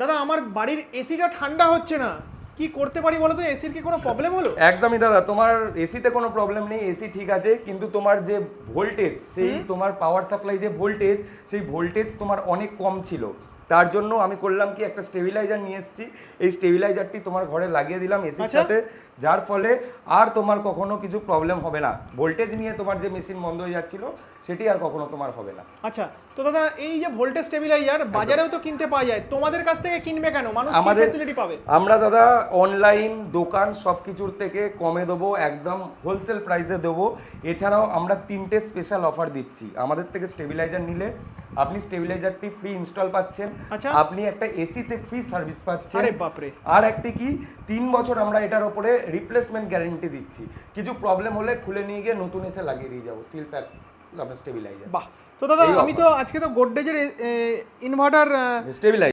দাদা আমার বাড়ির এসিটা ঠান্ডা হচ্ছে না, কি করতে পারি বলো তো? এসির কি কোনো প্রবলেম হলো? একদমই দাদা, তোমার এসিতে কোনো প্রবলেম নেই, এসি ঠিক আছে, কিন্তু তোমার যে ভোল্টেজ, সেই তোমার পাওয়ার সাপ্লাই যে ভোল্টেজ, সেই ভোল্টেজ তোমার অনেক কম ছিল। তার জন্য আমি করলাম কি, একটা স্টেবিলাইজার নিয়ে এসেছি, এই স্টেবিলাইজারটি তোমার ঘরে লাগিয়ে দিলাম এসির সাথে, যার ফলে আর তোমার কখনো কিছু প্রবলেম হবে না। ভোল্টেজ নিয়ে তোমার যে মেশিন বন্ধ হয়ে যাচ্ছিল সেটি আর কখনো তোমার হবে না। আচ্ছা, তো দাদা এই যে ভোল্টেজ স্টেবিলাইজার বাজারেও তো কিনতে পাওয়া যায়, তোমাদের কাছ থেকে কিনবে কেন? মানুষ কি ফ্যাসিলিটি পাবে? আমরা দাদা অনলাইন দোকান সব কিছুর থেকে কমে দেবো, একদম হোলসেল প্রাইসে দেবো। এছাড়াও আমরা 3টে স্পেশাল অফার দিচ্ছি। আমাদের থেকে স্টেবিলাইজার নিলে আপনি স্টেবিলাইজারটি ফ্রি ইনস্টল পাচ্ছেন, আপনি একটা এসিতে ফ্রি সার্ভিস পাচ্ছেন, আরে বাপরে, আর একটি কি 3 বছর আমরা এটার উপরে রিপ্লেসমেন্ট গ্যারেন্টি দিচ্ছি। কিছু প্রবলেম হলে খুলে নিয়ে গিয়ে নতুন এসে লাগিয়ে দিয়ে যাবো, সিল প্যাক আপনার স্টেবিলাইজার। বাহ। তো দাদা আমি তো আজকে তো গোদরেজের ইনভার্টার স্টেবিলাইজার